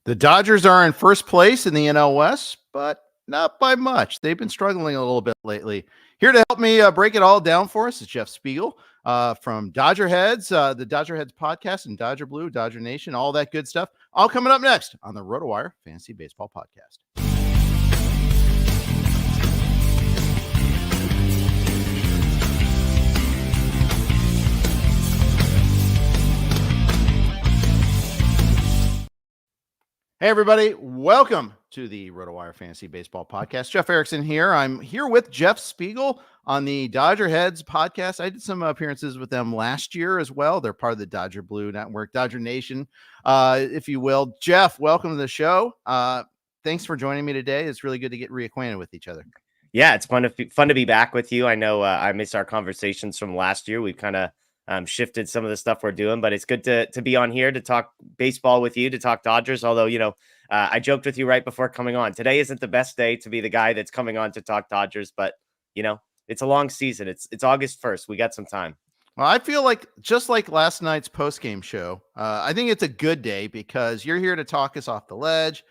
The Dodgers are in first place in the NL West, but not by much. They've been struggling a little bit lately. Here to help me break it all down for us is Jeff Spiegel from DodgerHeads, the DodgerHeads podcast and Dodger Blue, Dodger Nation, all that good stuff. All coming up next on the RotoWire Fantasy Baseball Podcast. Hey, everybody. Welcome to the RotoWire Fantasy Baseball Podcast. Jeff Erickson here. I'm here with Jeff Spiegel on the DodgerHeads podcast. I did some appearances with them last year as well. They're part of the Dodger Blue Network, Dodger Nation, if you will. Jeff, welcome to the show. Thanks for joining me today. It's really good to get reacquainted with each other. Yeah, it's fun to be back with you. I know I missed our conversations from last year. We've kind of shifted some of the stuff we're doing, but it's good to be on here to talk baseball with you, to talk Dodgers. Although, I joked with you right before coming on. Today isn't the best day to be the guy that's coming on to talk Dodgers, but it's a long season. It's August 1st. We got some time. Well, I feel like just like last night's postgame show, I think it's a good day because you're here to talk us off the ledge,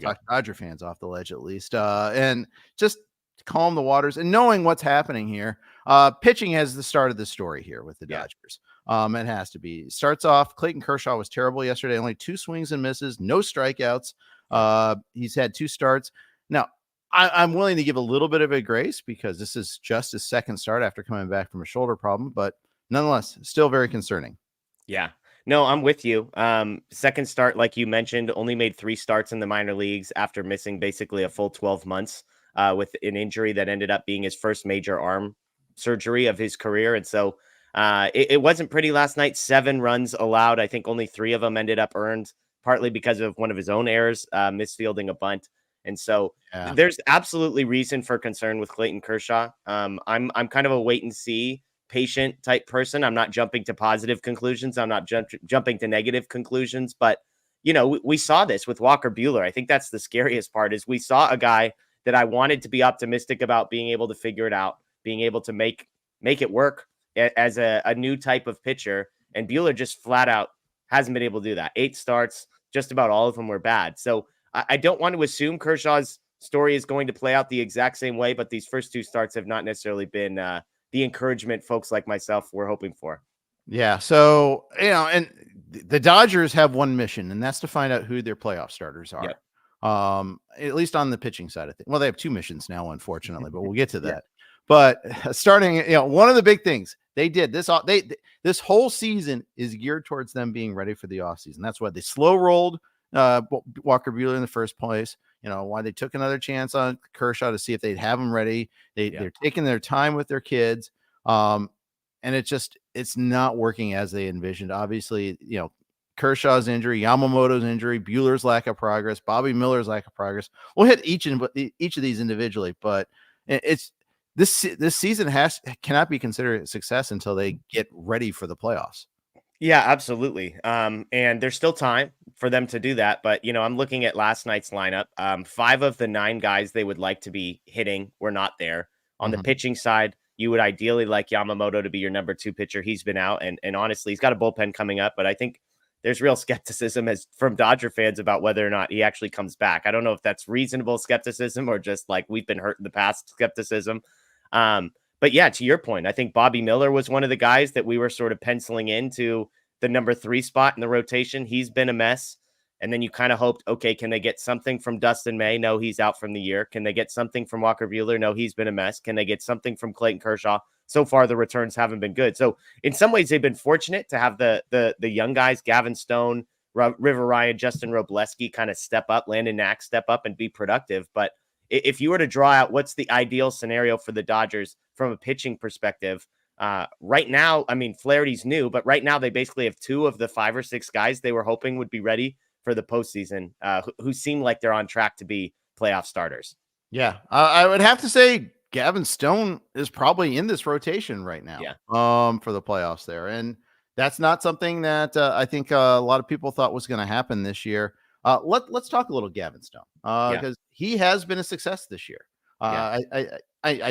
talk Dodger fans off the ledge at least, and just calm the waters and knowing what's happening here. Pitching has the start of the story here with the Dodgers. It has to be. Starts off, Clayton Kershaw was terrible yesterday. Only 2 swings and misses, no strikeouts. He's had 2 starts. Now, I'm willing to give a little bit of a grace because this is just his second start after coming back from a shoulder problem, but nonetheless, still very concerning. Yeah. No, I'm with you. Second start, like you mentioned, only made 3 starts in the minor leagues after missing basically a full 12 months with an injury that ended up being his first major arm surgery of his career. And so it wasn't pretty last night. 7 runs allowed. I think only 3 of them ended up earned, partly because of one of his own errors, misfielding a bunt. And so there's absolutely reason for concern with Clayton Kershaw. I'm kind of a wait and see patient type person. I'm not jumping to positive conclusions. I'm not jumping to negative conclusions, but we saw this with Walker Buehler. I think that's the scariest part is we saw a guy that I wanted to be optimistic about being able to figure it out, being able to make it work as a new type of pitcher. And Buehler just flat out hasn't been able to do that. 8 starts, just about all of them were bad. So I don't want to assume Kershaw's story is going to play out the exact same way, but these first 2 starts have not necessarily been the encouragement folks like myself were hoping for. Yeah. So, and the Dodgers have one mission, and that's to find out who their playoff starters are. Yep. At least on the pitching side of things. Well, they have 2 missions now, unfortunately, but we'll get to that. But starting, one of the big things they did this whole season is geared towards them being ready for the offseason. That's why they slow rolled Walker Buehler in the first place. Why they took another chance on Kershaw to see if they'd have him ready. They're taking their time with their kids. And it's not working as they envisioned. Obviously, Kershaw's injury, Yamamoto's injury, Buehler's lack of progress, Bobby Miller's lack of progress. We'll hit each of these individually, but it's this season cannot be considered a success until they get ready for the playoffs. Yeah, absolutely. And there's still time for them to do that. But, I'm looking at last night's lineup. 5 of the 9 guys they would like to be hitting were not there. On the pitching side, you would ideally like Yamamoto to be your number 2 pitcher. He's been out. And honestly, he's got a bullpen coming up. But I think there's real skepticism from Dodger fans about whether or not he actually comes back. I don't know if that's reasonable skepticism or just like we've been hurt in the past skepticism. But yeah, to your point, I think Bobby Miller was one of the guys that we were sort of penciling into the number 3 spot in the rotation. He's been a mess. And then you kind of hoped, okay, can they get something from Dustin May? No, he's out from the year. Can they get something from Walker Buehler? No, he's been a mess. Can they get something from Clayton Kershaw? So far, the returns haven't been good. So in some ways, they've been fortunate to have the young guys, Gavin Stone, River Ryan, Justin Wrobleski kind of step up, Landon Knack step up and be productive. But if you were to draw out what's the ideal scenario for the Dodgers from a pitching perspective, right now, I mean, Flaherty's new, but right now they basically have 2 of the 5 or 6 guys they were hoping would be ready for the postseason, who seem like they're on track to be playoff starters. Yeah, I would have to say Gavin Stone is probably in this rotation right now. For the playoffs there, and that's not something that I think a lot of people thought was going to happen this year. Let's talk a little Gavin Stone because he has been a success this year. I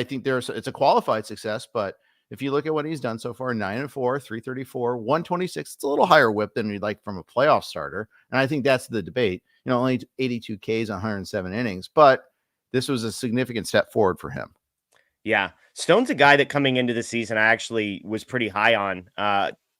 think it's a qualified success, but if you look at what he's done so far, 9-4, 334, 126, it's a little higher whip than we'd like from a playoff starter. And I think that's the debate. Only 82 Ks, 107 innings, but this was a significant step forward for him. Yeah. Stone's a guy that coming into the season, I actually was pretty high on.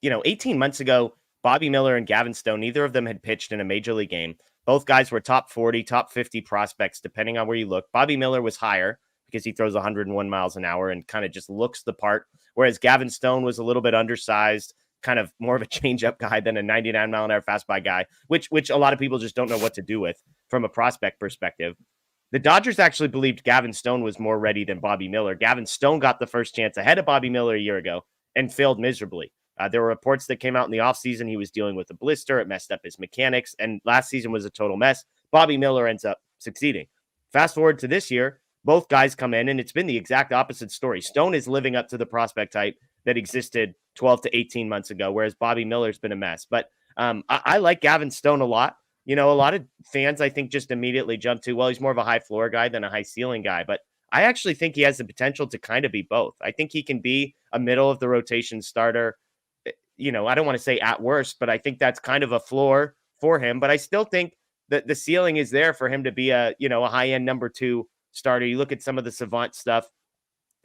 18 months ago, Bobby Miller and Gavin Stone, neither of them had pitched in a major league game. Both guys were top 40, top 50 prospects, depending on where you look. Bobby Miller was higher because he throws 101 miles an hour and kind of just looks the part, whereas Gavin Stone was a little bit undersized, kind of more of a changeup guy than a 99 mile an hour fastball guy, which a lot of people just don't know what to do with from a prospect perspective. The Dodgers actually believed Gavin Stone was more ready than Bobby Miller. Gavin Stone got the first chance ahead of Bobby Miller a year ago and failed miserably. There were reports that came out in the offseason. He was dealing with a blister. It messed up his mechanics. And last season was a total mess. Bobby Miller ends up succeeding. Fast forward to this year, both guys come in, and it's been the exact opposite story. Stone is living up to the prospect type that existed 12 to 18 months ago, whereas Bobby Miller's been a mess. But I like Gavin Stone a lot. A lot of fans, I think, just immediately jump to, well, he's more of a high floor guy than a high ceiling guy. But I actually think he has the potential to kind of be both. I think he can be a middle of the rotation starter. I don't want to say at worst, but I think that's kind of a floor for him. But I still think that the ceiling is there for him to be a high-end number 2 starter. You look at some of the Savant stuff.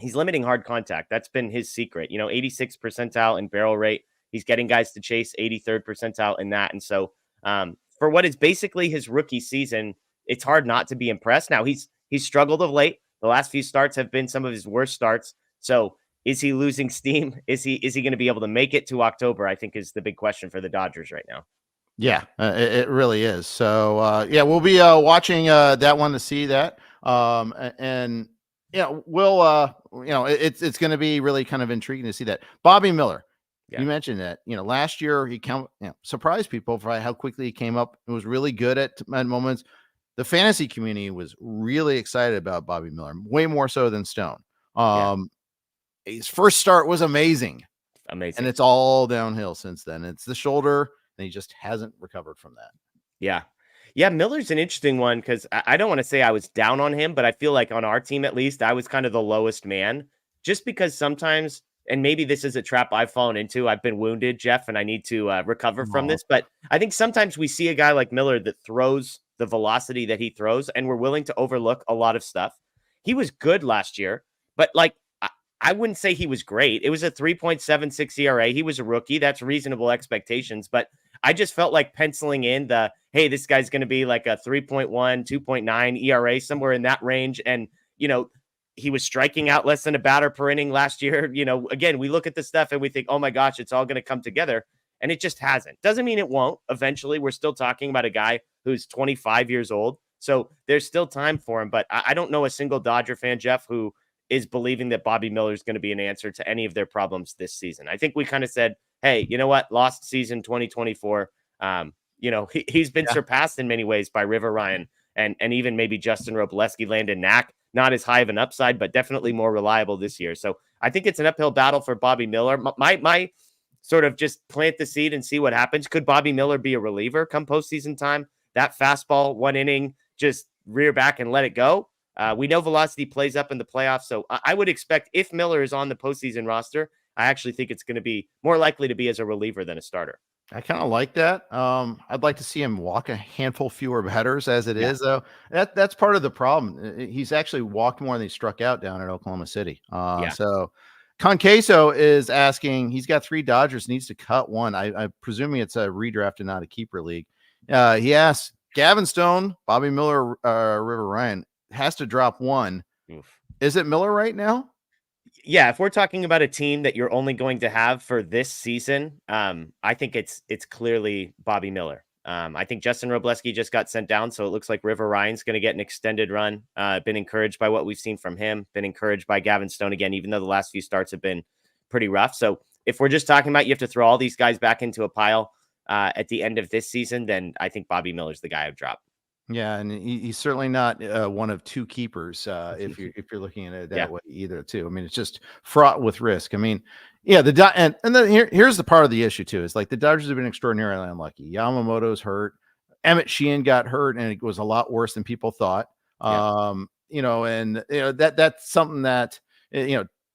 He's limiting hard contact. That's been his secret. 86th percentile in barrel rate. He's getting guys to chase 83rd percentile in that. And so for what is basically his rookie season, it's hard not to be impressed. Now, he's struggled of late. The last few starts have been some of his worst starts. So is he losing steam? Is he going to be able to make it to October? I think is the big question for the Dodgers right now. Yeah, it really is. So, we'll be watching that one to see that. We'll, it's going to be really kind of intriguing to see that. Bobby Miller, you mentioned that, last year he surprised people for how quickly he came up. It was really good at moments. The fantasy community was really excited about Bobby Miller, way more so than Stone. His first start was amazing. And it's all downhill since then. It's the shoulder, and he just hasn't recovered from that. Yeah, Miller's an interesting one because I don't want to say I was down on him, but I feel like on our team, at least, I was kind of the lowest man just because sometimes, and maybe this is a trap I've fallen into. I've been wounded, Jeff, and I need to recover from this. But I think sometimes we see a guy like Miller that throws the velocity that he throws, and we're willing to overlook a lot of stuff. He was good last year, but I wouldn't say he was great. It was a 3.76 ERA. He was a rookie. That's reasonable expectations. But I just felt like penciling in hey, this guy's going to be like a 3.1, 2.9 ERA, somewhere in that range. And, he was striking out less than a batter per inning last year. Again, we look at the stuff and we think, oh my gosh, it's all going to come together. And it just hasn't. Doesn't mean it won't. Eventually, we're still talking about a guy who's 25 years old. So there's still time for him. But I don't know a single Dodger fan, Jeff, who is believing that Bobby Miller is going to be an answer to any of their problems this season. I think we kind of said, hey, you know what? Lost season 2024. He's been surpassed in many ways by River Ryan and even maybe Justin Wrobleski, Landon, Knack. Not as high of an upside, but definitely more reliable this year. So I think it's an uphill battle for Bobby Miller. My sort of just plant the seed and see what happens. Could Bobby Miller be a reliever come postseason time? That fastball, 1 inning, just rear back and let it go. We know velocity plays up in the playoffs, so I would expect if Miller is on the postseason roster, I actually think it's going to be more likely to be as a reliever than a starter. I kind of like that. I'd like to see him walk a handful fewer batters as it is, though. That's part of the problem. He's actually walked more than he struck out down at Oklahoma City. So Conqueso is asking, he's got 3 Dodgers, needs to cut one. I'm presuming it's a redraft and not a keeper league. He asks, Gavin Stone, Bobby Miller, River Ryan has to drop one. Oof. Is it Miller right now? Yeah, if we're talking about a team that you're only going to have for this season, I think it's clearly Bobby Miller. I think Justin Wrobleski just got sent down, so it looks like River Ryan's going to get an extended run. Been encouraged by what we've seen from him. Been encouraged by Gavin Stone again, even though the last few starts have been pretty rough. So if we're just talking about you have to throw all these guys back into a pile at the end of this season, then I think Bobby Miller's the guy I've dropped. Yeah, and he's certainly not one of 2 keepers if you're looking at it that way either, too. I mean, it's just fraught with risk. I mean, and then here's the part of the issue too is like the Dodgers have been extraordinarily unlucky. Yamamoto's hurt, Emmett Sheehan got hurt, and it was a lot worse than people thought. That's something that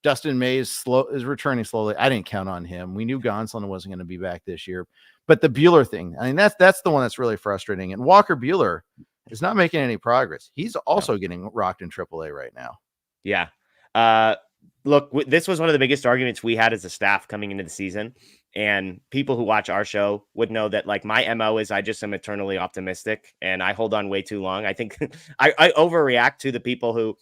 Dustin May is returning slowly. I didn't count on him. We knew Gonsolin wasn't going to be back this year, but the Buehler thing, I mean, that's the one that's really frustrating. And Walker Buehler is not making any progress. He's also getting rocked in AAA right now. Yeah. Look, this was one of the biggest arguments we had as a staff coming into the season. And people who watch our show would know that, like, my MO is I just am eternally optimistic and I hold on way too long. I think I overreact to the people who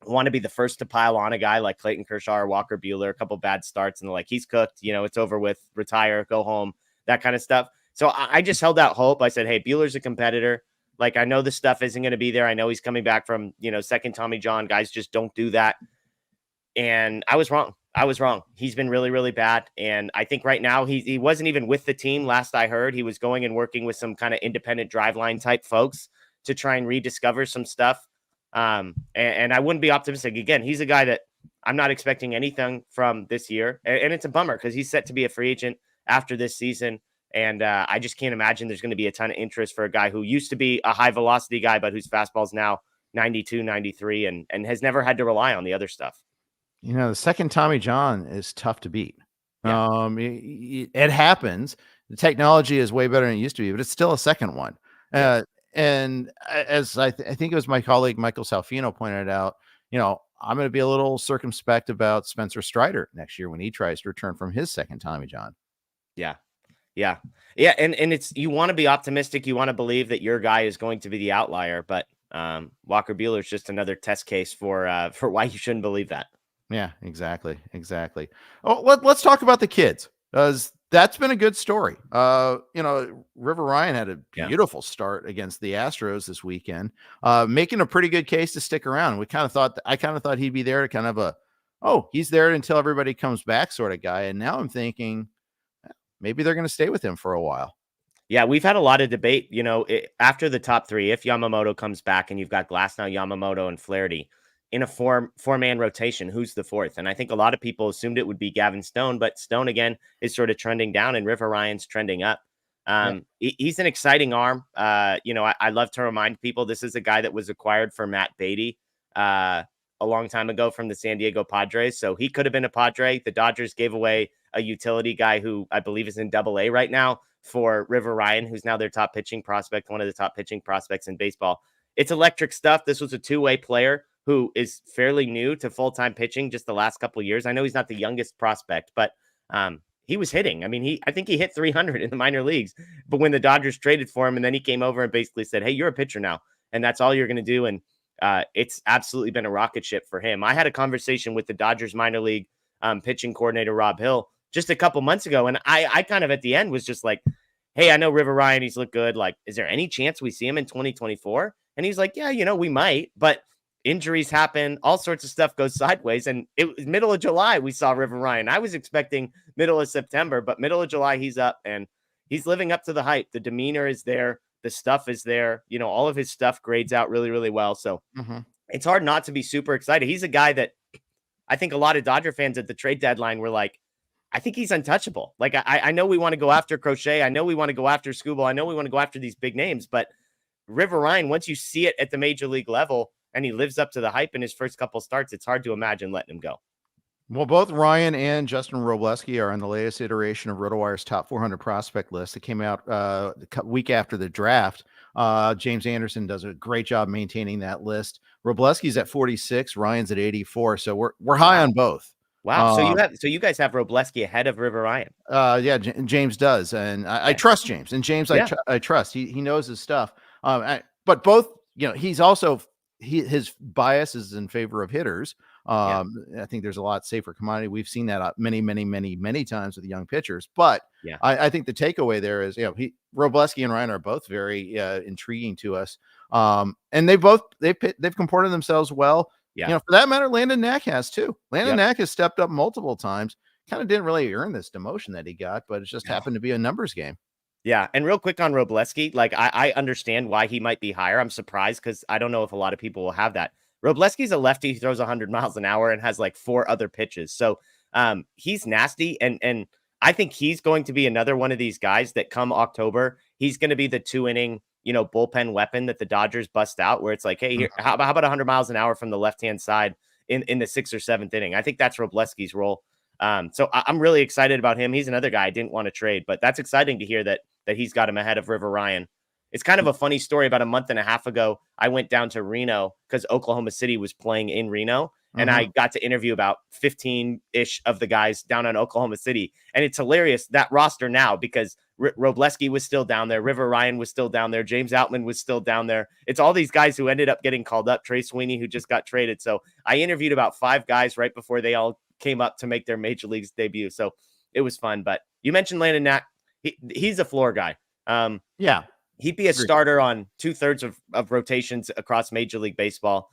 want to be the first to pile on a guy like Clayton Kershaw or Walker Buehler, a couple bad starts, and they're like, he's cooked, it's over with, retire, go home, that kind of stuff. So I just held out hope. I said, hey, Buehler's a competitor. Like, I know this stuff isn't going to be there. I know he's coming back from, second Tommy John. Guys just don't do that. And I was wrong. He's been really, really bad. And I think right now he wasn't even with the team. Last I heard, he was going and working with some kind of independent driveline type folks to try and rediscover some stuff. And I wouldn't be optimistic. Again, he's a guy that I'm not expecting anything from this year. And it's a bummer because he's set to be a free agent after this season. And I just can't imagine there's going to be a ton of interest for a guy who used to be a high velocity guy, but whose fastball is now 92, 93, and has never had to rely on the other stuff. The second Tommy John is tough to beat. Yeah. It happens. The technology is way better than it used to be, but it's still a second one. And as I think it was my colleague Michael Salfino pointed out, I'm going to be a little circumspect about Spencer Strider next year when he tries to return from his second Tommy John. Yeah. And it's, you want to be optimistic. You want to believe that your guy is going to be the outlier, but Walker Buehler is just another test case for why you shouldn't believe that. Yeah, exactly. Oh, let's talk about the kids, because that's been a good story. River Ryan had a beautiful start against the Astros this weekend, making a pretty good case to stick around. I kind of thought he'd be there to kind of he's there until everybody comes back sort of guy. And now I'm thinking maybe they're going to stay with him for a while. Yeah, we've had a lot of debate, after the top three, if Yamamoto comes back and you've got Glasnow, Yamamoto, and Flaherty in a four-man rotation, who's the fourth? And I think a lot of people assumed it would be Gavin Stone, but Stone, again, is sort of trending down and River Ryan's trending up. He's an exciting arm. I love to remind people this is a guy that was acquired for Matt Beatty a long time ago from the San Diego Padres. So he could have been a Padre. The Dodgers gave away a utility guy who I believe is in Double-A right now for River Ryan, who's now their top pitching prospect, one of the top pitching prospects in baseball. It's electric stuff. This was a two-way player who is fairly new to full-time pitching just the last couple of years. I know he's not the youngest prospect, but he was hitting. I mean, I think he hit 300 in the minor leagues, but when the Dodgers traded for him, and then he came over and basically said, hey, you're a pitcher now, and that's all you're going to do. And it's absolutely been a rocket ship for him. I had a conversation with the Dodgers minor league pitching coordinator, Rob Hill, just a couple months ago. And I kind of at the end was just like, hey, I know River Ryan, he's looked good. Like, is there any chance we see him in 2024? And he's like, yeah, we might, but injuries happen, all sorts of stuff goes sideways. And it was middle of July, we saw River Ryan. I was expecting middle of September, but middle of July, he's up and he's living up to the hype. The demeanor is there. The stuff is there. All of his stuff grades out really, really well. So it's hard not to be super excited. He's a guy that I think a lot of Dodger fans at the trade deadline were like, I think he's untouchable. Like, I know we want to go after Crochet. I know we want to go after Scooble. I know we want to go after these big names, but River Ryan, once you see it at the major league level and he lives up to the hype in his first couple starts, it's hard to imagine letting him go. Well, both Ryan and Justin Wrobleski are on the latest iteration of RotoWire's top 400 prospect list. It came out a week after the draft. James Anderson does a great job maintaining that list. Wrobleski's at 46, Ryan's at 84. So we're high on both. Wow. So you guys have Wrobleski ahead of River Ryan. Yeah, James does. And I trust James. And James, I trust. He knows his stuff. But both, he's also, his bias is in favor of hitters. I think there's a lot safer commodity. We've seen that many, many, many, many times with the young pitchers. But I think the takeaway there is, Wrobleski and Ryan are both very intriguing to us. And they've comported themselves well. For that matter, Landon Knack has too. Knack has stepped up multiple times. Kind of didn't really earn this demotion that he got, but it just happened to be a numbers game. Yeah. And real quick on Wrobleski, like I understand why he might be higher. I'm surprised because I don't know if a lot of people will have that. Wrobleski's a lefty who throws 100 miles an hour and has like 4 other pitches. So he's nasty. And I think he's going to be another one of these guys that come October, he's going to be the 2-inning, bullpen weapon that the Dodgers bust out where it's like, hey, how about 100 miles an hour from the left-hand side in the 6th or 7th inning. I think that's Wrobleski's role. So I'm really excited about him. He's another guy I didn't want to trade, but that's exciting to hear that he's got him ahead of River Ryan. It's kind of a funny story. About a month and a half ago, I went down to Reno because Oklahoma City was playing in Reno. And I got to interview about 15-ish of the guys down in Oklahoma City. And it's hilarious, that roster now, because Wrobleski was still down there. River Ryan was still down there. James Outman was still down there. It's all these guys who ended up getting called up. Trey Sweeney, who just got traded. So I interviewed about 5 guys right before they all came up to make their major leagues debut. So it was fun. But you mentioned Landon Knack. He's a floor guy. Yeah. He'd be a starter on 2/3 of rotations across Major League Baseball.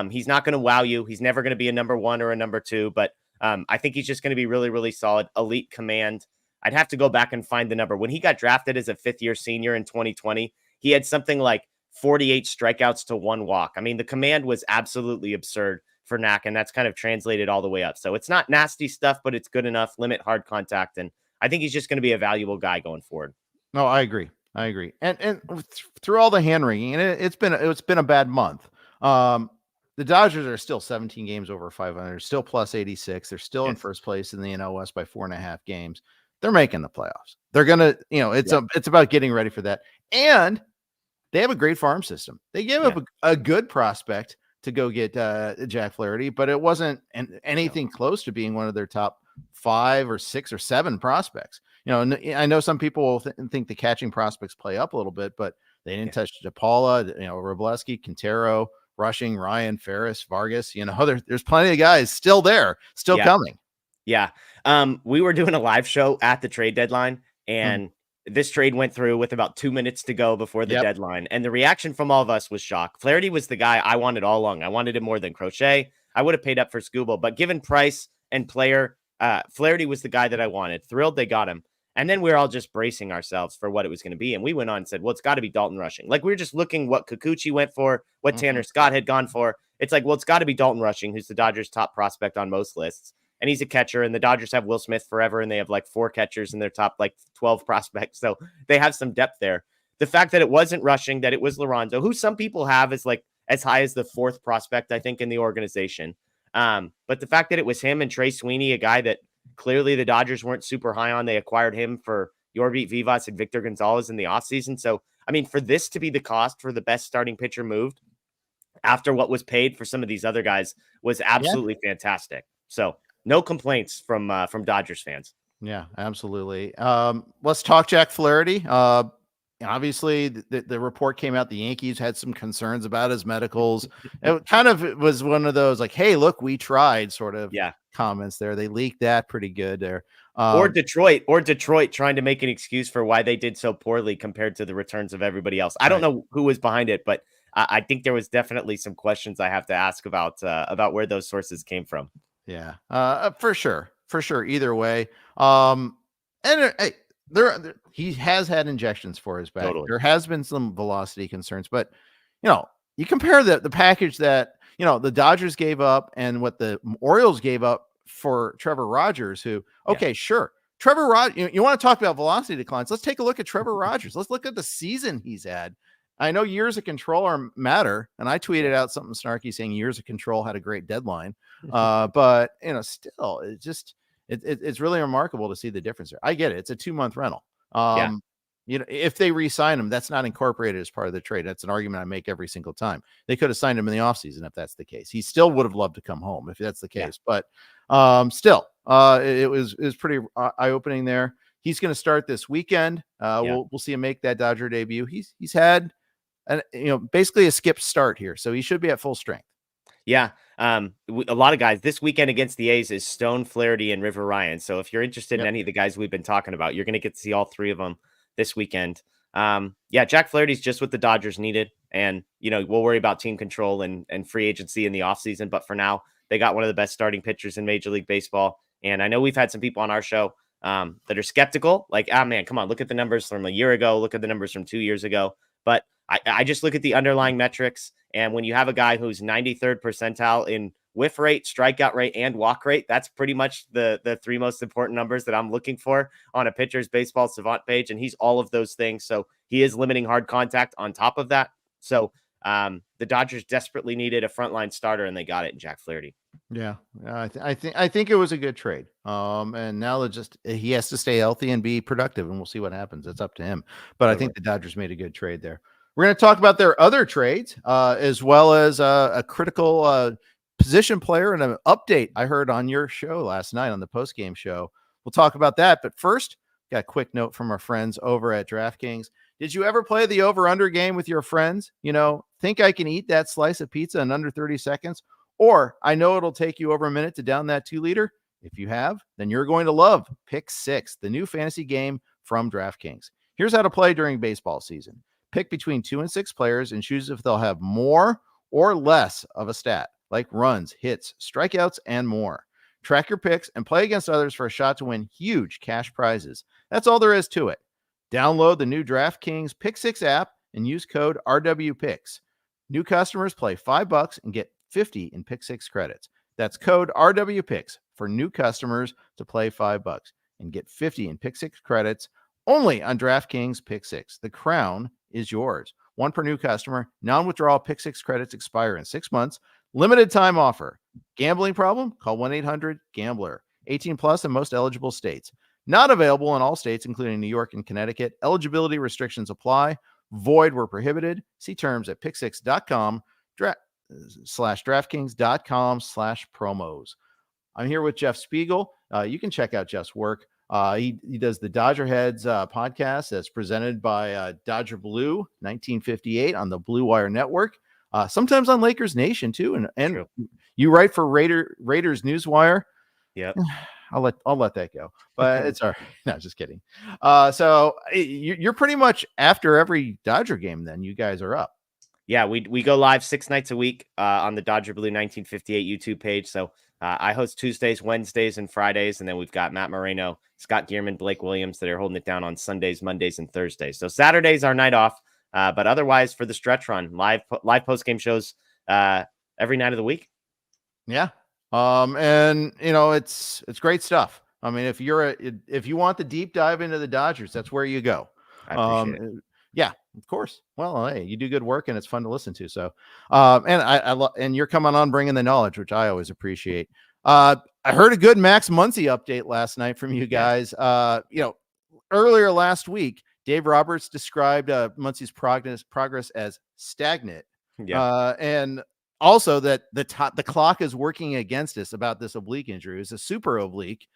He's not going to wow you. He's never going to be a number 1 or a number 2, but I think he's just going to be really, really solid. Elite command. I'd have to go back and find the number. When he got drafted as a 5th-year senior in 2020, he had something like 48 strikeouts to 1 walk. I mean, the command was absolutely absurd for Knack, and that's kind of translated all the way up. So it's not nasty stuff, but it's good enough, limit hard contact, and I think he's just going to be a valuable guy going forward. No, I agree. And through all the hand wringing, and it's been a bad month. The Dodgers are still 17 games over 500, still plus 86. They're still in first place in the NL West by 4.5 games. They're making the playoffs. They're gonna, it's about getting ready for that. And they have a great farm system. They gave up a good prospect to go get Jack Flaherty, but it wasn't anything close to being one of their top 5 or 6 or 7 prospects. I know some people will think the catching prospects play up a little bit, but they didn't touch DePaula, Wrobleski, Quintero, rushing, Ryan, Ferris, Vargas. There's plenty of guys still there, still coming. Yeah. We were doing a live show at the trade deadline, and this trade went through with about 2 minutes to go before the deadline. And the reaction from all of us was shock. Flaherty was the guy I wanted all along. I wanted him more than Crochet. I would have paid up for Scooble, but given price and player, Flaherty was the guy that I wanted. Thrilled they got him. And then we were all just bracing ourselves for what it was going to be. And we went on and said, well, it's got to be Dalton Rushing. Like, we were just looking what Kikuchi went for, what Tanner Scott had gone for. It's like, well, it's got to be Dalton Rushing, who's the Dodgers' top prospect on most lists. And he's a catcher, and the Dodgers have Will Smith forever, and they have like 4 catchers in their top like 12 prospects. So they have some depth there. The fact that it wasn't Rushing, that it was Lorenzo, who some people have as like as high as the 4th prospect, I think, in the organization. But the fact that it was him and Trey Sweeney, a guy that clearly the Dodgers weren't super high on, they acquired him for Yorvit Vivas and Victor Gonzalez in the offseason. So, I mean, for this to be the cost for the best starting pitcher moved after what was paid for some of these other guys was absolutely fantastic. So no complaints from Dodgers fans. Yeah, absolutely. Let's talk Jack Flaherty. Obviously, the report came out the Yankees had some concerns about his medicals. It kind of was one of those like, hey, look, we tried sort of comments there. They leaked that pretty good there. Or Detroit trying to make an excuse for why they did so poorly compared to the returns of everybody else. I don't know who was behind it, but I think there was definitely some questions I have to ask about where those sources came from. Yeah, for sure. Either way. He has had injections for his back. Totally. There has been some velocity concerns, but you compare the package that the Dodgers gave up and what the Orioles gave up for Trevor Rogers, who sure, Trevor Rogers. You want to talk about velocity declines? Let's take a look at Trevor Rogers. Let's look at the season he's had. I know years of control matter, and I tweeted out something snarky saying years of control had a great deadline, but still, it's really remarkable to see the difference there. I get it; it's a 2-month rental. If they re-sign him, that's not incorporated as part of the trade. That's an argument I make every single time. They could have signed him in the offseason if that's the case. He still would have loved to come home if that's the case. But still, it was pretty eye-opening there. He's going to start this weekend. We'll see him make that Dodger debut. He's had basically a skipped start here, so he should be at full strength. Yeah. A lot of guys this weekend against the A's is Stone, Flaherty, and River Ryan. So if you're interested in any of the guys we've been talking about, you're going to get to see all 3 of them this weekend. Jack Flaherty's just what the Dodgers needed. And, we'll worry about team control and free agency in the offseason. But for now, they got one of the best starting pitchers in Major League Baseball. And I know we've had some people on our show that are skeptical. Like, man, come on, look at the numbers from a year ago. Look at the numbers from 2 years ago. But I just look at the underlying metrics. And when you have a guy who's 93rd percentile in whiff rate, strikeout rate, and walk rate, that's pretty much the 3 most important numbers that I'm looking for on a pitcher's baseball savant page. And he's all of those things. So he is limiting hard contact on top of that. So the the Dodgers desperately needed a frontline starter, and they got it in Jack Flaherty. Yeah, I think it was a good trade. And now he has to stay healthy and be productive, and we'll see what happens. It's up to him. But I think the Dodgers made a good trade there. We're going to talk about their other trades, as well as a critical position player and an update I heard on your show last night on the postgame show. We'll talk about that. But first, got a quick note from our friends over at DraftKings. Did you ever play the over-under game with your friends? Think I can eat that slice of pizza in under 30 seconds? Or I know it'll take you over a minute to down that 2-liter. If you have, then you're going to love Pick 6, the new fantasy game from DraftKings. Here's how to play during baseball season. Pick between 2 and 6 players and choose if they'll have more or less of a stat, like runs, hits, strikeouts, and more. Track your picks and play against others for a shot to win huge cash prizes. That's all there is to it. Download the new DraftKings Pick 6 app and use code RWPicks. New customers play $5 and get 50 in Pick 6 credits. That's code RWPicks for new customers to play $5 and get 50 in Pick 6 credits only on DraftKings Pick 6. The crown is yours. One per new customer. Non-withdrawal Pick 6 credits expire in 6 months. Limited time offer. Gambling problem? Call 1-800-GAMBLER. 18 plus in most eligible states. Not available in all states, including New York and Connecticut. Eligibility restrictions apply. Void where prohibited. See terms at pick6.com/DraftKings.com/promos. I'm here with Jeff Spiegel. You can check out Jeff's work. He does the DodgerHeads podcast that's presented by Dodger Blue 1958 on the Blue Wire Network. Sometimes on Lakers Nation too, and you write for Raiders Newswire. Yep. I'll let that go, but it's all right. No, just kidding. So you're pretty much after every Dodger game. Then you guys are up. Yeah, we go live 6 nights a week on the Dodger Blue 1958 YouTube page. So I host Tuesdays, Wednesdays, and Fridays, and then we've got Matt Moreno, Scott Gearman, Blake Williams that are holding it down on Sundays, Mondays, and Thursdays. So Saturdays our night off, but otherwise for the stretch run, live post game shows every night of the week. Yeah. And it's great stuff. I mean, if you want the deep dive into the Dodgers, that's where you go. I appreciate it. Yeah, of course. Well, hey, you do good work and it's fun to listen to. So, and you're coming on bringing the knowledge, which I always appreciate. I heard a good Max Muncy update last night from you guys. Earlier last week, Dave Roberts described Muncy's progress as stagnant. Yeah. And also that the clock is working against us about this oblique injury. It was a super oblique.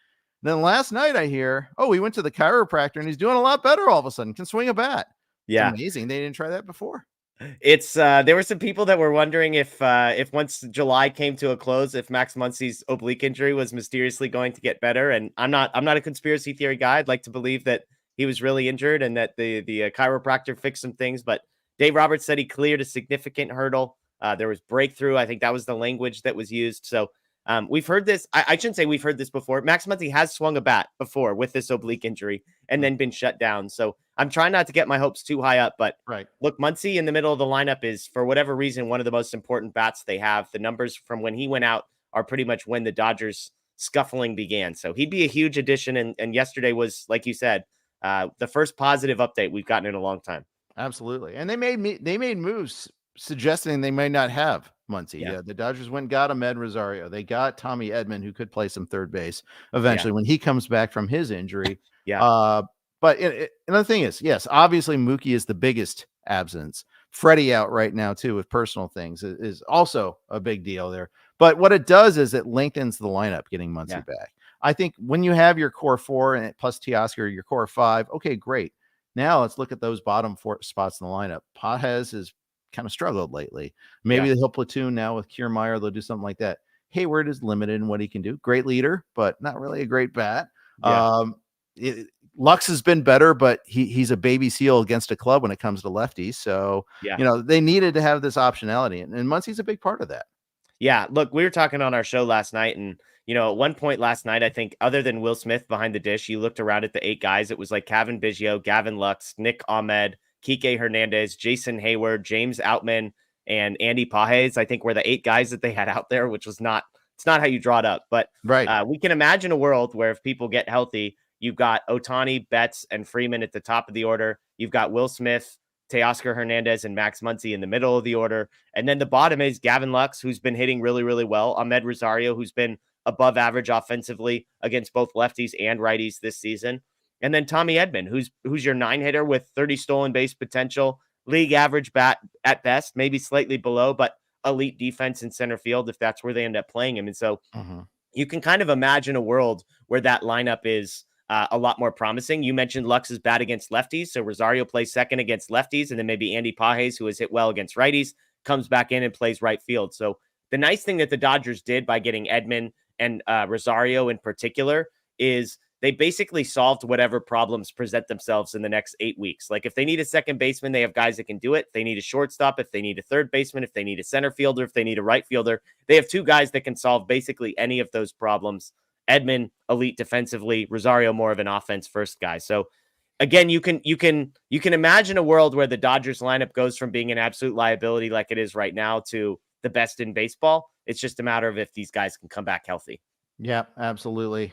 Then last night I hear, he went to the chiropractor and he's doing a lot better all of a sudden, can swing a bat. Yeah. It's amazing. They didn't try that before. It's there were some people that were wondering if once July came to a close, if Max Muncy's oblique injury was mysteriously going to get better. And I'm not a conspiracy theory guy. I'd like to believe that he was really injured and that the chiropractor fixed some things. But Dave Roberts said he cleared a significant hurdle. There was breakthrough. I think that was the language that was used. So we've heard this. I shouldn't say we've heard this before. Max Muncy has swung a bat before with this oblique injury and then been shut down. So I'm trying not to get my hopes too high up. But look, Muncy in the middle of the lineup is, for whatever reason, one of the most important bats they have. The numbers from when he went out are pretty much when the Dodgers scuffling began. So he'd be a huge addition. And yesterday was, like you said, the first positive update we've gotten in a long time. Absolutely. And they made moves suggesting they may not have Muncy. Yeah. The Dodgers went and got Amed Rosario. They got Tommy Edman, who could play some third base eventually when he comes back from his injury. But another thing is, yes, obviously Mookie is the biggest absence. Freddie out right now too with personal things is also a big deal there. But what it does is it lengthens the lineup getting Muncy back. I think when you have your core 4 and plus Teoscar, your core 5, okay, great. Now let's look at those bottom 4 spots in the lineup. Pages has kind of struggled lately. Maybe he'll platoon now with Kiermaier. They'll do something like that. Hayward is limited in what he can do. Great leader, but not really a great bat. Lux has been better, but he's a baby seal against a club when it comes to lefties. So, they needed to have this optionality, and Muncy's a big part of that. Yeah, look, we were talking on our show last night, and at one point last night, I think other than Will Smith behind the dish, you looked around at the 8 guys. It was like Kevin Biggio, Gavin Lux, Nick Amed, Kike Hernandez, Jason Hayward, James Outman, and Andy Pages, I think were the 8 guys that they had out there, which was not how you draw it up. But we can imagine a world where if people get healthy, you've got Ohtani, Betts, and Freeman at the top of the order. You've got Will Smith, Teoscar Hernandez and Max Muncy in the middle of the order. And then the bottom is Gavin Lux, who's been hitting really, really well. Amed Rosario, who's been above average offensively against both lefties and righties this season. And then Tommy Edman, who's your 9-hitter with 30 stolen base potential, league average bat at best, maybe slightly below, but elite defense in center field if that's where they end up playing him. And so you can kind of imagine a world where that lineup is a lot more promising. You mentioned Lux's bat against lefties, so Rosario plays second against lefties, and then maybe Andy Pages, who has hit well against righties, comes back in and plays right field. So the nice thing that the Dodgers did by getting Edman and Rosario in particular is they basically solved whatever problems present themselves in the next 8 weeks. Like if they need a second baseman, they have guys that can do it. If they need a shortstop, if they need a third baseman, if they need a center fielder, if they need a right fielder, they have 2 guys that can solve basically any of those problems. Edman, elite defensively, Rosario, more of an offense first guy. So again, you can imagine a world where the Dodgers lineup goes from being an absolute liability like it is right now to the best in baseball. It's just a matter of if these guys can come back healthy. Yeah, absolutely.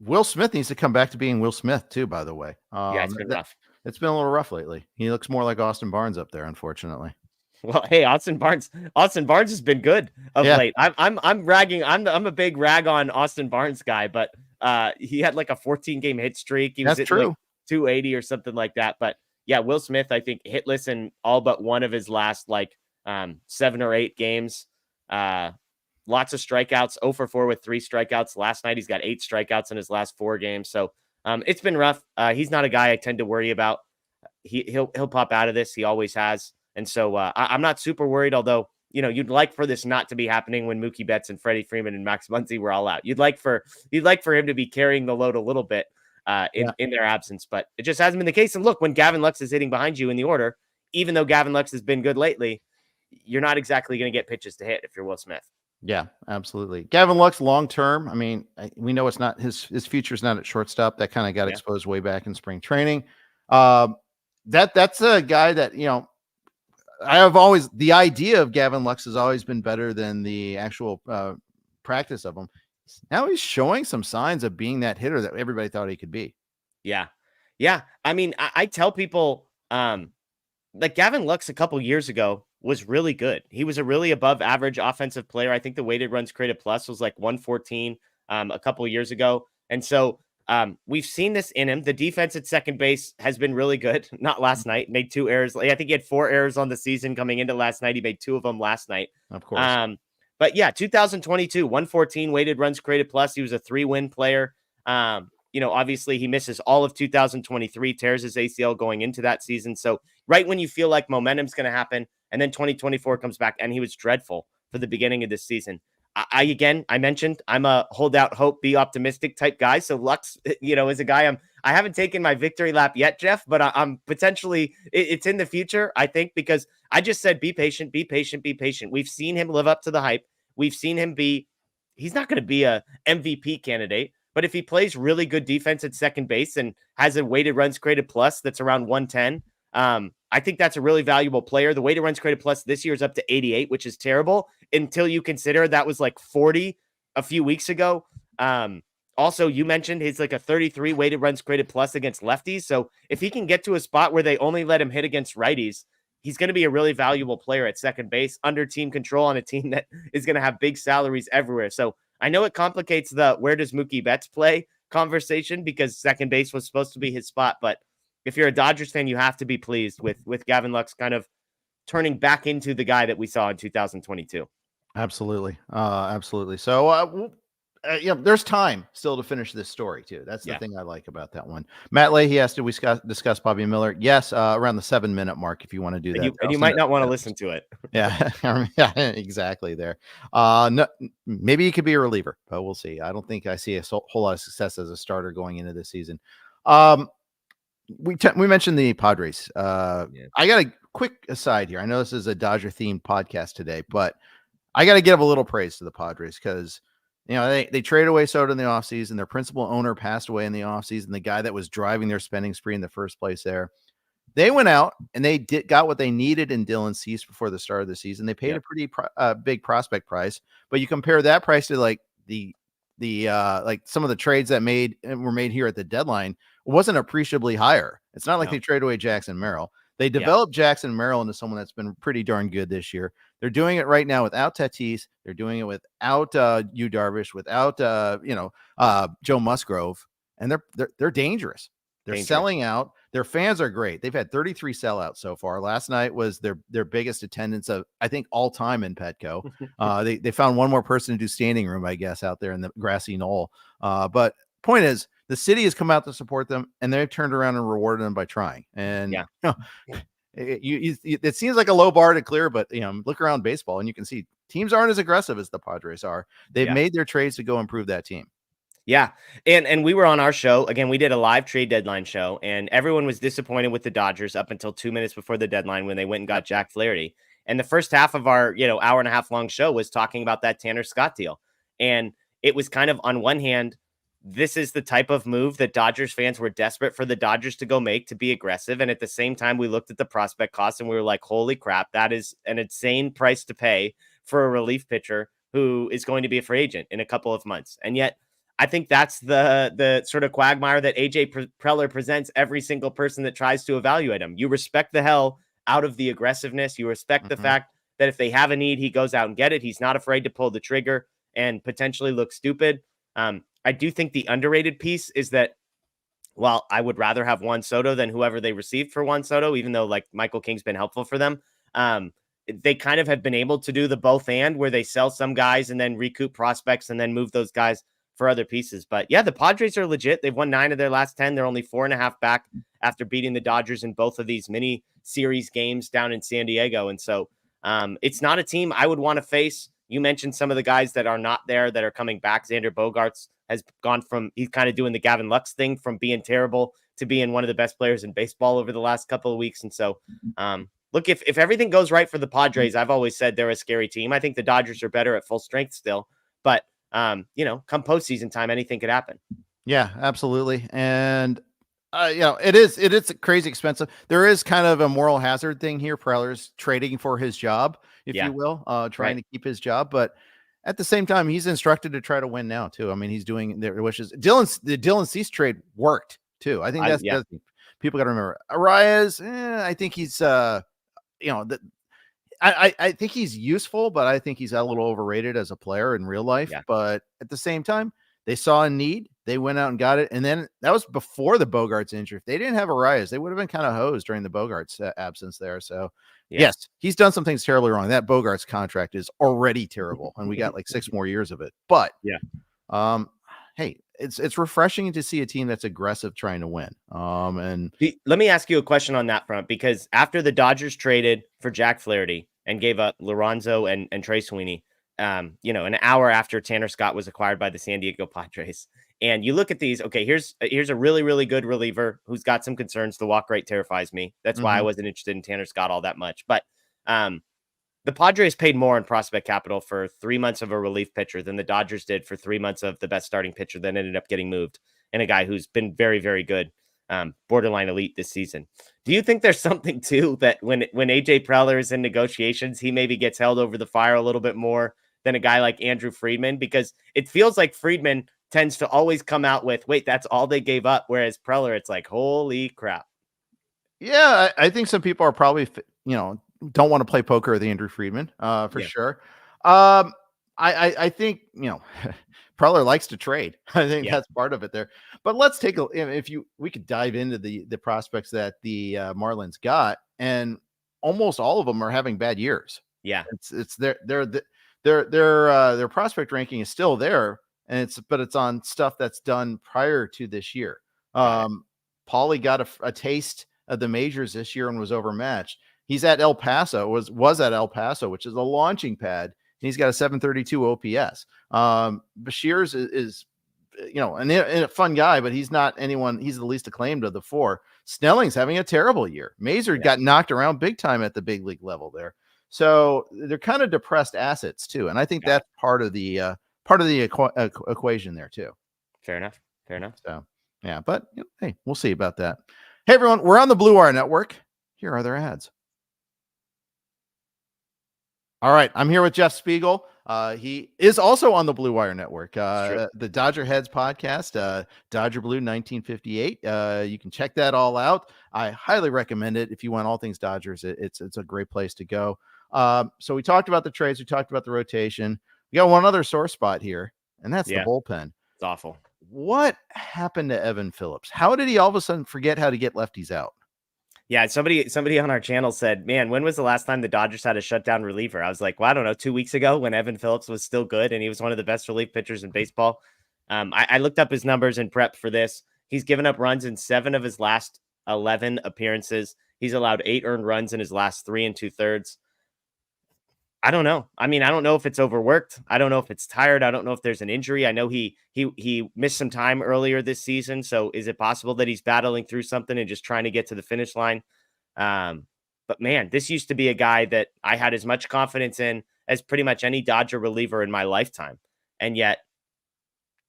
Will Smith needs to come back to being Will Smith too, by the way. Yeah, it's been rough. It's been a little rough lately. He looks more like Austin Barnes up there, unfortunately. Well, hey, Austin Barnes has been good of late. I'm ragging. I'm a big rag on Austin Barnes guy, but he had like a 14-game hit streak. He was at like 280 or something like that. But yeah, Will Smith, I think hitless in all but one of his last 7 or 8 games. Lots of strikeouts, 0 for 4 with 3 strikeouts. Last night, he's got 8 strikeouts in his last 4 games. So it's been rough. He's not a guy I tend to worry about. He'll pop out of this. He always has. And so I'm not super worried, although, you'd like for this not to be happening when Mookie Betts and Freddie Freeman and Max Muncy were all out. You'd like for him to be carrying the load a little bit in their absence, but it just hasn't been the case. And look, when Gavin Lux is hitting behind you in the order, even though Gavin Lux has been good lately, you're not exactly going to get pitches to hit if you're Will Smith. Yeah, absolutely. Gavin Lux long-term. I mean, we know it's not his future is not at shortstop. That kind of got exposed way back in spring training. That's a guy that, the idea of Gavin Lux has always been better than the actual practice of him. Now he's showing some signs of being that hitter that everybody thought he could be. Yeah. Yeah. I mean, I tell people like Gavin Lux a couple years ago was really good. He was a really above average offensive player. I think the weighted runs created plus was like 114 a couple of years ago. And so we've seen this in him. The defense at second base has been really good. Not last night. Made 2 errors. I think he had 4 errors on the season coming into last night. He made 2 of them last night. Of course. But yeah, 2022, 114 weighted runs created plus. He was a 3-win player. Obviously he misses all of 2023, tears his ACL going into that season. So right when you feel like momentum's going to happen, and then 2024 comes back, and he was dreadful for the beginning of this season. I mentioned I'm a hold out hope, be optimistic type guy. So Lux, is a guy I haven't taken my victory lap yet, Jeff, but I'm potentially it's in the future, I think, because I just said, be patient, be patient, be patient. We've seen him live up to the hype. We've seen him he's not going to be a MVP candidate, but if he plays really good defense at second base and has a weighted runs created plus that's around 110, I think that's a really valuable player. The weighted runs created plus this year is up to 88, which is terrible until you consider that was like 40 a few weeks ago. Also, you mentioned he's like a 33 weighted runs created plus against lefties. So if he can get to a spot where they only let him hit against righties, he's going to be a really valuable player at second base under team control on a team that is going to have big salaries everywhere. So I know it complicates the where does Mookie Betts play conversation because second base was supposed to be his spot, but if you're a Dodgers fan, you have to be pleased with Gavin Lux kind of turning back into the guy that we saw in 2022. Absolutely. Absolutely. So, there's time still to finish this story too. That's the thing I like about that one. Matt Leahy asked, did we discuss Bobby Miller? Yes. Around the 7-minute mark, if you want to do that. And you might not want to listen to it. Yeah. Yeah, exactly there. No, maybe he could be a reliever, but we'll see. I don't think I see a whole lot of success as a starter going into this season. We mentioned the Padres. I got a quick aside here. I know this is a Dodger themed podcast today, but I got to give a little praise to the Padres because, they traded away Soto in the offseason. Their principal owner passed away in the offseason. The guy that was driving their spending spree in the first place there. They went out and they got what they needed in Dylan Cease before the start of the season. They paid a pretty big prospect price, but you compare that price to like the some of the trades that were made here at the deadline, it wasn't appreciably higher. It's not like they traded away Jackson Merrill. They developed Jackson Merrill into someone that's been pretty darn good this year. They're doing it right now without Tatis. They're doing it without Yu Darvish, without Joe Musgrove, and they're dangerous. They're selling out. Their fans are great. They've had 33 sellouts so far. Last night was their biggest attendance of, I think, all time in Petco. They found one more person to do standing room, I guess, out there in the grassy knoll. But point is, the city has come out to support them, and they've turned around and rewarded them by trying. And it seems like a low bar to clear, but look around baseball and you can see teams aren't as aggressive as the Padres are. They've made their trades to go improve that team. Yeah. And we were on our show. Again, we did a live trade deadline show, and everyone was disappointed with the Dodgers up until 2 minutes before the deadline when they went and got Jack Flaherty. And the first half of our, hour and a half long show was talking about that Tanner Scott deal. And it was kind of, on one hand, this is the type of move that Dodgers fans were desperate for the Dodgers to go make, to be aggressive. And at the same time, we looked at the prospect cost and we were like, holy crap, that is an insane price to pay for a relief pitcher who is going to be a free agent in a couple of months. And yet, I think that's the sort of quagmire that AJ Preller presents every single person that tries to evaluate him. You respect the hell out of the aggressiveness. You respect the fact that if they have a need, he goes out and get it. He's not afraid to pull the trigger and potentially look stupid. I do think the underrated piece is that, while I would rather have Juan Soto than whoever they received for Juan Soto, even though like Michael King's been helpful for them, they kind of have been able to do the both and, where they sell some guys and then recoup prospects and then move those guys for other pieces. But yeah, the Padres are legit. They've won 9 of their last 10. They're only 4.5 back after beating the Dodgers in both of these mini series games down in San Diego. And so it's not a team I would want to face. You mentioned some of the guys that are not there that are coming back. Xander Bogaerts has gone from, he's kind of doing the Gavin Lux thing, from being terrible to being one of the best players in baseball over the last couple of weeks. And so look, if everything goes right for the Padres, I've always said they're a scary team. I think the Dodgers are better at full strength still, but come postseason time, anything could happen. Yeah, absolutely. And it is crazy expensive. There is kind of a moral hazard thing here. Preller's trading for his job, if you will, trying to keep his job. But at the same time, he's instructed to try to win now too. I mean, he's doing their wishes. The Dylan Cease trade worked too. I think that's the other thing people got to remember. Arias, I think he's I think he's useful, but I think he's a little overrated as a player in real life. Yeah. But at the same time, they saw a need. They went out and got it. And then that was before the Bogaerts injury. If they didn't have Arias, they would have been kind of hosed during the Bogaerts absence there. So, yes, he's done some things terribly wrong. That Bogaerts contract is already terrible, and we got like 6 more years of it. But, hey, it's refreshing to see a team that's aggressive trying to win. And let me ask you a question on that front, because after the Dodgers traded for Jack Flaherty and gave up Lorenzo and Trey Sweeney, an hour after Tanner Scott was acquired by the San Diego Padres, and you look at these, okay, here's a really, really good reliever who's got some concerns. The walk rate terrifies me. That's why I wasn't interested in Tanner Scott all that much. But the Padres paid more in prospect capital for 3 months of a relief pitcher than the Dodgers did for 3 months of the best starting pitcher that ended up getting moved, and a guy who's been very, very good, borderline elite this season. Do you think there's something too that when AJ Preller is in negotiations, he maybe gets held over the fire a little bit more than a guy like Andrew Friedman? Because it feels like Friedman tends to always come out with, wait, that's all they gave up. Whereas Preller, it's like, holy crap. Yeah, I think some people are probably, don't want to play poker with Andrew Friedman, for sure. I think, Preller likes to trade. I think that's part of it there. But let's take we could dive into the prospects that the Marlins got, and almost all of them are having bad years. Yeah, it's their prospect ranking is still there, and it's on stuff that's done prior to this year. Paulie got a taste of the majors this year and was overmatched. He's at El Paso, was at El Paso, which is a launching pad. He's got a 732 OPS. Bashir's is a fun guy, but he's not anyone. He's the least acclaimed of the 4. Snelling's having a terrible year. Mazer got knocked around big time at the big league level there. So they're kind of depressed assets too. And I think that's part of the equation there too. Fair enough. So, yeah, but hey, we'll see about that. Hey, everyone, we're on the Blue Wire Network. Here are their ads. All right, I'm here with Jeff Spiegel. He is also on the Blue Wire Network, True. the DodgerHeads podcast, Dodger Blue 1958. You can check that all out. I highly recommend it if you want all things Dodgers. It's a great place to go. So we talked about the trades. We talked about the rotation. We got one other sore spot here, and that's the bullpen. It's awful. What happened to Evan Phillips? How did he all of a sudden forget how to get lefties out? Yeah, somebody on our channel said, man, when was the last time the Dodgers had a shutdown reliever? I was like, well, I don't know, 2 weeks ago when Evan Phillips was still good and he was one of the best relief pitchers in baseball. I looked up his numbers in prep for this. He's given up runs in 7 of his last 11 appearances. He's allowed 8 earned runs in his last 3 2/3. I don't know. I mean, I don't know if it's overworked. I don't know if it's tired. I don't know if there's an injury. I know he missed some time earlier this season. So is it possible that he's battling through something and just trying to get to the finish line? But man, this used to be a guy that I had as much confidence in as pretty much any Dodger reliever in my lifetime. And yet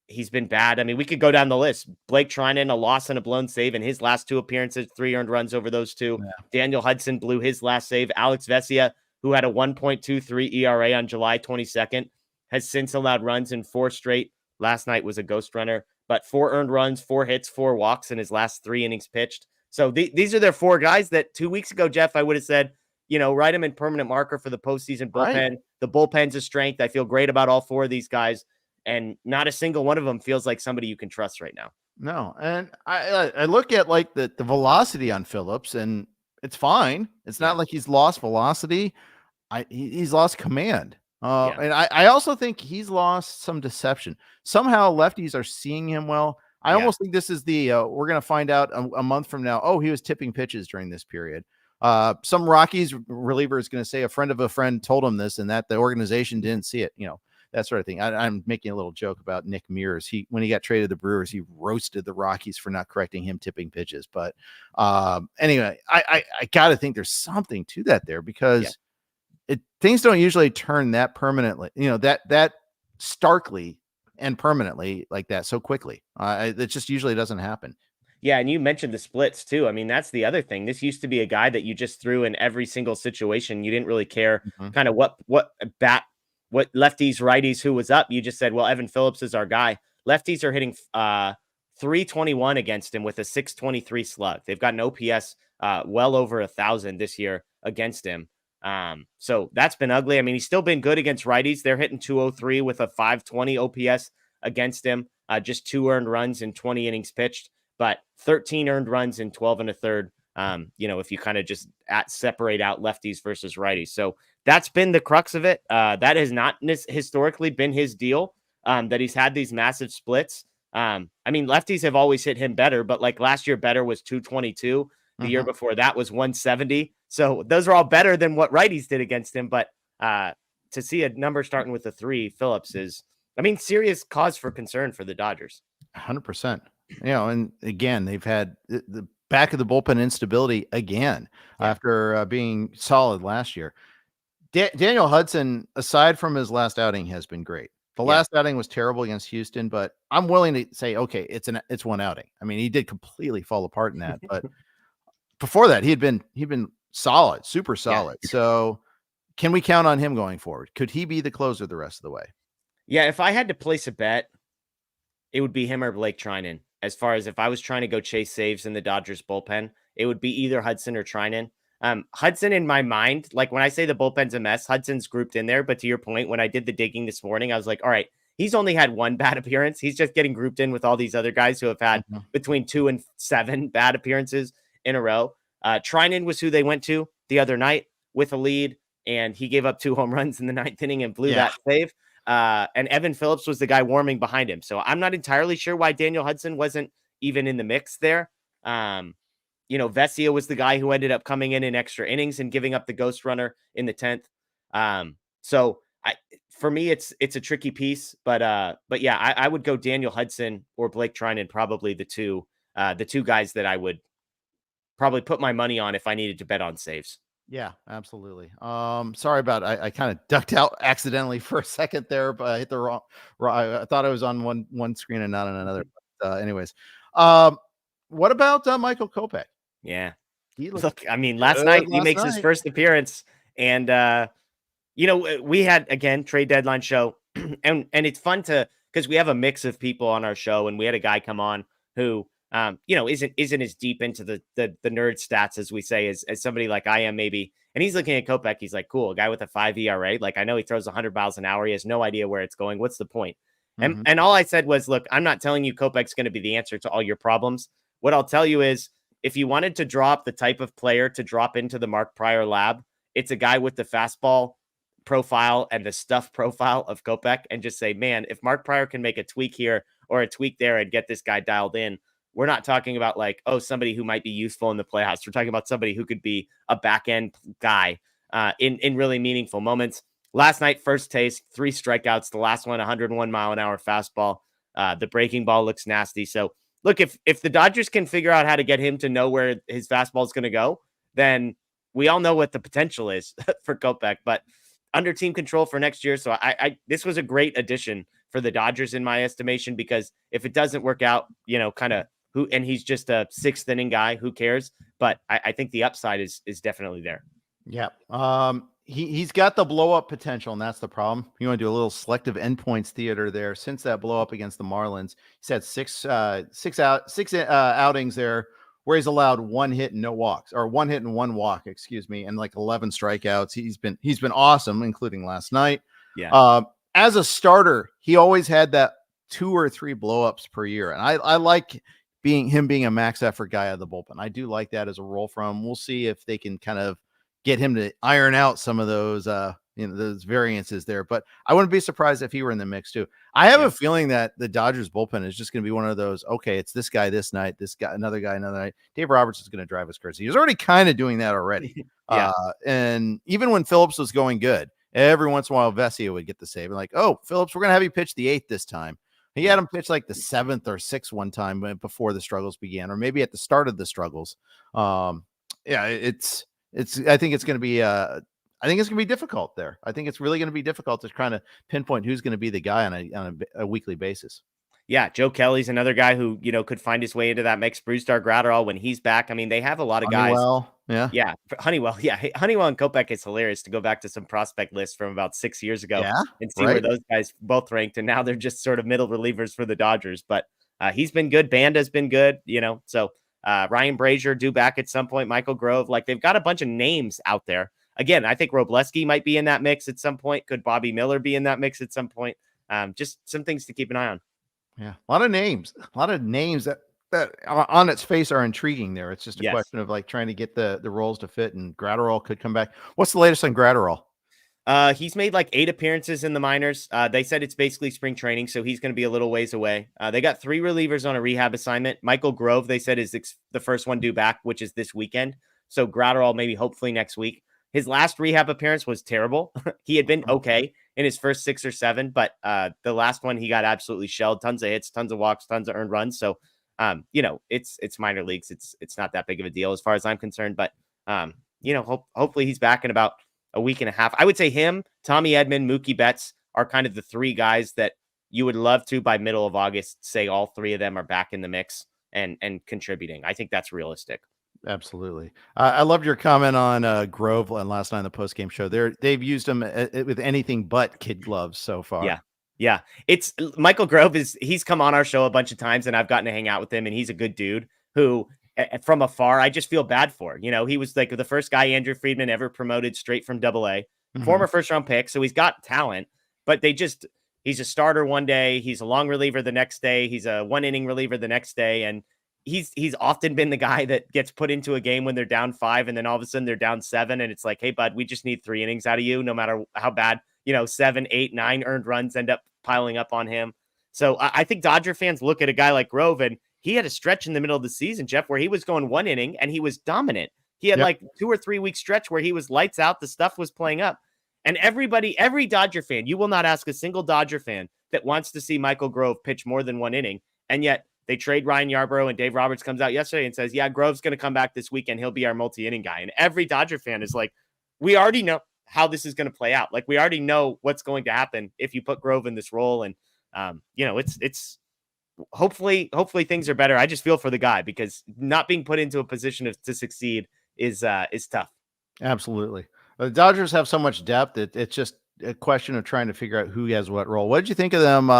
he's been bad. I mean, we could go down the list. Blake Treinen, a loss and a blown save in his last 2 appearances, 3 earned runs over those 2. Yeah. Daniel Hudson blew his last save. Alex Vesia, who had a 1.23 ERA on July 22nd, has since allowed runs in 4 straight. Last night was a ghost runner, but 4 earned runs, 4 hits, 4 walks in his last 3 innings pitched. So these are their 4 guys that 2 weeks ago, Jeff, I would have said, write them in permanent marker for the postseason bullpen. Right. The bullpen's a strength. I feel great about all 4 of these guys, and not a single one of them feels like somebody you can trust right now. No, and I look at like the velocity on Phillips, and it's fine. It's not like he's lost velocity. He's lost command. And I also think he's lost some deception. Somehow lefties are seeing him well. I almost think this is we're going to find out a month from now. Oh, he was tipping pitches during this period. Some Rockies reliever is going to say a friend of a friend told him this, and that the organization didn't see it, that sort of thing. I'm making a little joke about Nick Mears. When he got traded to the Brewers, he roasted the Rockies for not correcting him tipping pitches. But anyway, I got to think there's something to that there, because things don't usually turn that permanently, that starkly and permanently like that so quickly. It just usually doesn't happen. Yeah, and you mentioned the splits too. I mean, that's the other thing. This used to be a guy that you just threw in every single situation. You didn't really care kind of what lefties, righties, who was up. You just said, well, Evan Phillips is our guy. Lefties are hitting 321 against him with a 623 slug. They've got an OPS well over 1,000 this year against him. So that's been ugly. I mean, he's still been good against righties. They're hitting 203 with a 520 OPS against him. Just 2 earned runs in 20 innings pitched, but 13 earned runs in 12 1/3. If you kind of just separate out lefties versus righties. So that's been the crux of it. That has not historically been his deal, that he's had these massive splits. I mean, lefties have always hit him better, but like last year, better was 222. The year before that was 170. So those are all better than what righties did against him. But to see a number starting with a 3, Phillips is, serious cause for concern for the Dodgers. 100%. And again, they've had the back of the bullpen instability again after being solid last year. Daniel Hudson, aside from his last outing, has been great. The last outing was terrible against Houston, but I'm willing to say, okay, it's one outing. I mean, he did completely fall apart in that, but before that, he'd been solid, super solid. Yeah. So can we count on him going forward? Could he be the closer the rest of the way? Yeah, if I had to place a bet, it would be him or Blake Treinen. As far as if I was trying to go chase saves in the Dodgers bullpen, it would be either Hudson or Treinen. Hudson, in my mind, like when I say the bullpen's a mess, Hudson's grouped in there. But to your point, when I did the digging this morning, I was like, all right, he's only had 1 bad appearance. He's just getting grouped in with all these other guys who have had between 2 and 7 bad appearances in a row. Treinen was who they went to the other night with a lead, and he gave up 2 home runs in the 9th inning and blew that save. And Evan Phillips was the guy warming behind him. So I'm not entirely sure why Daniel Hudson wasn't even in the mix there. Vesia was the guy who ended up coming in extra innings and giving up the ghost runner in the 10th. For me, it's a tricky piece, but yeah, I would go Daniel Hudson or Blake Treinen, probably the two guys that I would probably put my money on if I needed to bet on saves. Yeah, absolutely. Sorry about I kind of ducked out accidentally for a second there, but I hit the wrong. I thought I was on one screen and not on another. But, anyways, what about Michael Kopech? Yeah, last night he makes his first appearance, and we had, again, trade deadline show and it's fun because we have a mix of people on our show, and we had a guy come on who, isn't as deep into the nerd stats, as we say, as somebody like I am maybe. And he's looking at Kopech. He's like, cool, a guy with a 5 ERA. Like, I know he throws 100 miles an hour. He has no idea where it's going. What's the point? And all I said was, look, I'm not telling you Kopech's going to be the answer to all your problems. What I'll tell you is, if you wanted to drop the type of player to drop into the Mark Prior lab, it's a guy with the fastball profile and the stuff profile of Kopech, and just say, man, if Mark Prior can make a tweak here or a tweak there and get this guy dialed in, we're not talking about like, somebody who might be useful in the playoffs. We're talking about somebody who could be a back end guy in really meaningful moments. Last night, first taste, 3 strikeouts. The last one, 101 mile an hour fastball. The breaking ball looks nasty. So look, if the Dodgers can figure out how to get him to know where his fastball is going to go, then we all know what the potential is for Kopech, but under team control for next year. So this was a great addition for the Dodgers in my estimation, because if it doesn't work out, and he's just a 6th inning guy, who cares? But I think the upside is definitely there. Yeah. He's got the blow up potential, and that's the problem. You want to do a little selective endpoints theater there. Since that blow up against the Marlins, he's had six outings there where he's allowed 1 hit and no walks, or 1 hit and 1 walk, and like 11 strikeouts. He's been awesome, including last night. Yeah. As a starter, he always had that 2 or 3 blowups per year, and I like being a max effort guy out of the bullpen. I do like that as a role for him. We'll see if they can kind of get him to iron out some of those those variances there, but I wouldn't be surprised if he were in the mix too. I have a feeling that the Dodgers bullpen is just going to be one of those, okay, it's this guy this night, this guy another night. Dave Roberts is going to drive us crazy. He's already kind of doing that already. And even when Phillips was going good, every once in a while Vesia would get the save, and like, oh, Phillips, we're going to have you pitch the 8th this time. He had him pitch like the 7th or 6th one time before the struggles began, or maybe at the start of the struggles. I think it's going to be difficult there. I think it's really going to be difficult to kind of pinpoint who's going to be the guy on a weekly basis. Yeah, Joe Kelly's another guy who, could find his way into that mix. Brusdar Graterol when he's back. I mean, they have a lot of guys. Honeywell. Yeah, Honeywell and Kopech is hilarious to go back to some prospect lists from about 6 years ago and see where those guys both ranked, and now they're just sort of middle relievers for the Dodgers. But he's been good. Banda's been good. So Ryan Brazier due back at some point. Michael Grove, like, they've got a bunch of names out there. Again, I think Wrobleski might be in that mix at some point. Could Bobby Miller be in that mix at some point? Just some things to keep an eye on. Yeah, a lot of names that on its face are intriguing there. It's just a question of like trying to get the roles to fit, and Graterol could come back. What's the latest on Graterol? He's made like 8 appearances in the minors. They said it's basically spring training, so he's going to be a little ways away. They got 3 relievers on a rehab assignment. Michael Grove, they said, is the first one due back, which is this weekend. So Graterol maybe hopefully next week. His last rehab appearance was terrible. He had been okay in his first 6 or 7, but the last one he got absolutely shelled. Tons of hits, tons of walks, tons of earned runs. So, it's minor leagues. It's not that big of a deal as far as I'm concerned. But hopefully he's back in about a week and a half. I would say him, Tommy Edman, Mookie Betts are kind of the 3 guys that you would love to, by middle of August, say all 3 of them are back in the mix and contributing. I think that's realistic. Absolutely. I loved your comment on Grove last night on the postgame show. They've used him with anything but kid gloves so far. Yeah. It's Michael Grove he's come on our show a bunch of times, and I've gotten to hang out with him, and he's a good dude who, from afar, I just feel bad for. He was like the first guy Andrew Friedman ever promoted straight from AA, former first-round pick. So he's got talent, but he's a starter one day. He's a long reliever the next day. He's a 1-inning reliever the next day. And he's often been the guy that gets put into a game when they're down 5, and then all of a sudden they're down 7. And it's like, hey, bud, we just need 3 innings out of you, no matter how bad, 7, 8, 9 earned runs end up piling up on him. So I think Dodger fans look at a guy like Grove, and he had a stretch in the middle of the season, Jeff, where he was going 1 inning and he was dominant. He had like 2 or 3 week stretch where he was lights out. The stuff was playing up. And every Dodger fan, you will not ask a single Dodger fan that wants to see Michael Grove pitch more than 1 inning. And yet they trade Ryan Yarbrough, and Dave Roberts comes out yesterday and says, yeah, Grove's going to come back this weekend. He'll be our multi-inning guy. And every Dodger fan is like, we already know how this is going to play out. Like, we already know what's going to happen if you put Grove in this role. And, it's hopefully things are better. I just feel for the guy, because not being put into a position to succeed is tough. Absolutely. The Dodgers have so much depth. It's just a question of trying to figure out who has what role. What did you think of them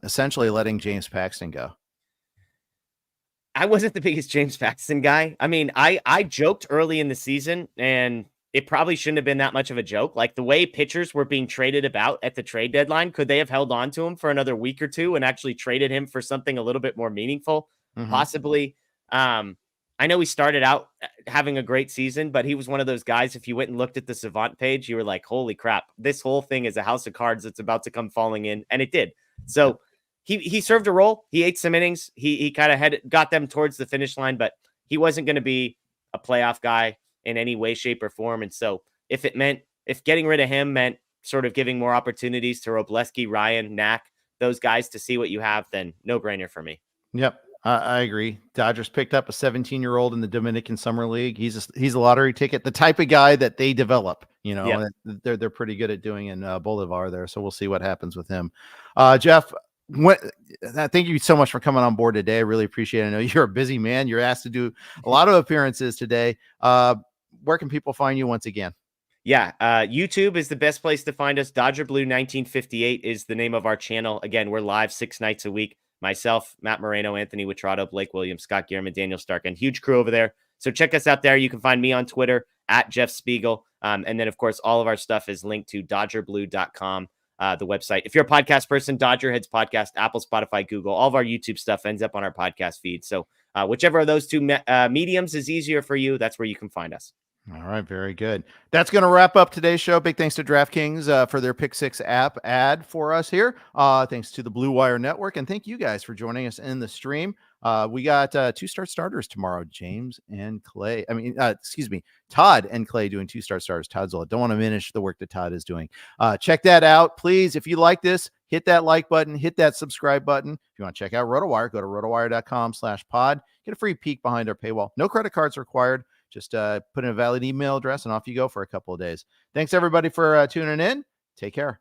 essentially letting James Paxton go? I wasn't the biggest James Paxton guy. I mean, I joked early in the season, and it probably shouldn't have been that much of a joke. Like the way pitchers were being traded about at the trade deadline, could they have held on to him for another week or two and actually traded him for something a little bit more meaningful? Possibly. I know he started out having a great season, but he was one of those guys. If you went and looked at the Savant page, you were like, holy crap, this whole thing is a house of cards that's about to come falling in. And it did. So he served a role. He ate some innings. He kind of got them towards the finish line, but he wasn't going to be a playoff guy in any way, shape, or form. And so if getting rid of him meant sort of giving more opportunities to Wrobleski, Ryan, Knack, those guys to see what you have, then no brainer for me. Yep. I agree. Dodgers picked up a 17-year-old in the Dominican Summer League. He's a lottery ticket, the type of guy that they develop, they're pretty good at doing in Bolivar there. So we'll see what happens with him. Jeff, thank you so much for coming on board today. I really appreciate it. I know you're a busy man. You're asked to do a lot of appearances today. Where can people find you once again? Yeah, YouTube is the best place to find us. Dodger Blue 1958 is the name of our channel. Again, we're live 6 nights a week. Myself, Matt Moreno, Anthony Witrato, Blake Williams, Scott Gehrman, Daniel Stark, and huge crew over there. So check us out there. You can find me on Twitter at Jeff Spiegel. And then, of course, all of our stuff is linked to DodgerBlue.com, the website. If you're a podcast person, DodgerHeads Podcast, Apple, Spotify, Google, all of our YouTube stuff ends up on our podcast feed. So whichever of those two mediums is easier for you, that's where you can find us. All right, very good. That's going to wrap up today's show. Big thanks to DraftKings for their Pick 6 app ad for us here. Thanks to the Blue Wire Network, and thank you guys for joining us in the stream. We got 2-start starters tomorrow, James and Clay. Todd and Clay doing 2-start starters. Todd's all. Don't want to diminish the work that Todd is doing. Check that out, please. If you like this, hit that like button, hit that subscribe button. If you want to check out RotoWire, go to rotowire.com/pod. Get a free peek behind our paywall. No credit cards required. Just put in a valid email address and off you go for a couple of days. Thanks everybody for tuning in. Take care.